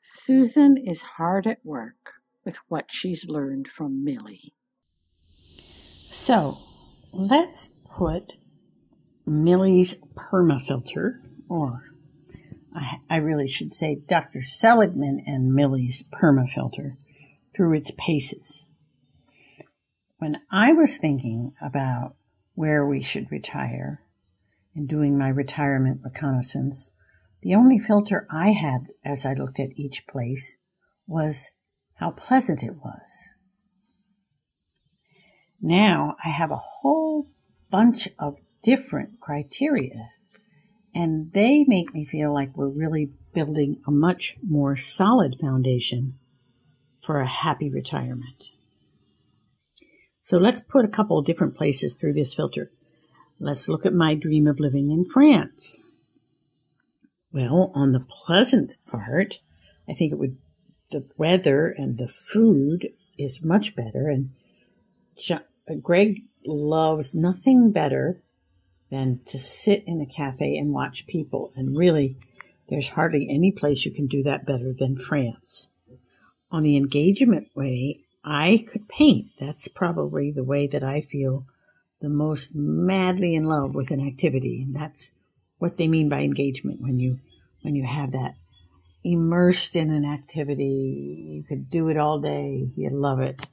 Susan is hard at work with what she's learned from Millie. So let's put Millie's permafilter, or I really should say Dr. Seligman and Millie's permafilter, through its paces. When I was thinking about where we should retire and doing my retirement reconnaissance, the only filter I had as I looked at each place was how pleasant it was. Now I have a whole bunch of different criteria, and they make me feel like we're really building a much more solid foundation for a happy retirement. So let's put a couple of different places through this filter. Let's look at my dream of living in France. Well, on the pleasant part, I think the weather and the food is much better, and Greg loves nothing better than to sit in a cafe and watch people, and really, there's hardly any place you can do that better than France. On the engagement way, I could paint. That's probably the way that I feel the most madly in love with an activity, and that's what they mean by engagement. When you have that immersed in an activity, you could do it all day, you love it.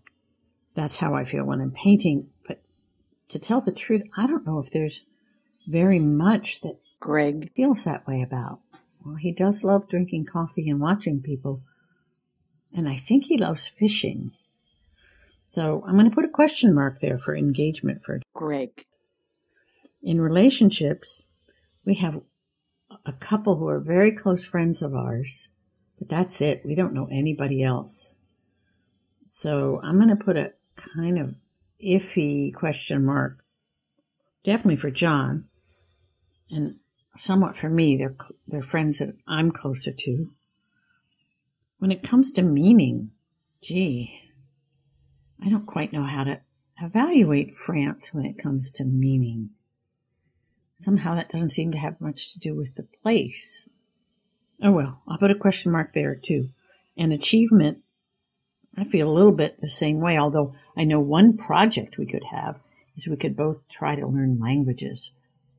That's how I feel when I'm painting. But to tell the truth, I don't know if there's very much that Greg feels that way about. Well, he does love drinking coffee and watching people, and I think he loves fishing. So I'm going to put a question mark there for engagement for Greg. In relationships, we have a couple who are very close friends of ours, but that's it. We don't know anybody else. So I'm going to put a kind of iffy question mark, definitely for John, and somewhat for me. They're friends that I'm closer to. When it comes to meaning, I don't quite know how to evaluate France when it comes to meaning. Somehow that doesn't seem to have much to do with the place. Oh well, I'll put a question mark there too. And achievement, I feel a little bit the same way, although I know one project we could have is we could both try to learn languages.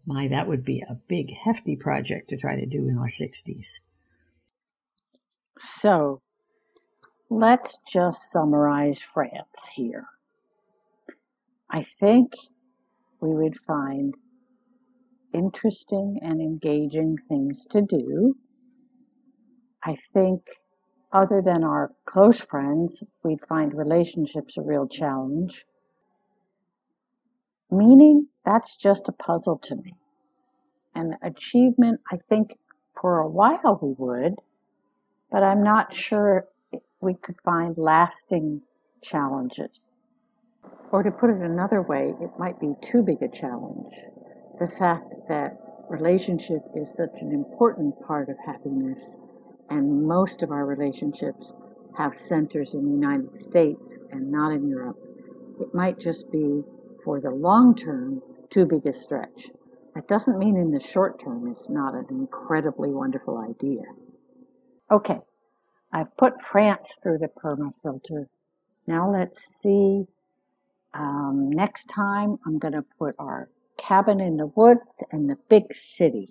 My, that would be a big, hefty project to try to do in our 60s. So, let's just summarize France here. I think we would find interesting and engaging things to do. I think other than our close friends, we'd find relationships a real challenge. Meaning, that's just a puzzle to me. And achievement, I think for a while we would, but I'm not sure we could find lasting challenges. Or to put it another way, it might be too big a challenge. The fact that relationship is such an important part of happiness, and most of our relationships have centers in the United States and not in Europe, it might just be, for the long term, too big a stretch. That doesn't mean in the short term it's not an incredibly wonderful idea. Okay, I've put France through the permafilter. Now let's see. Next time I'm going to put our cabin in the woods and the big city.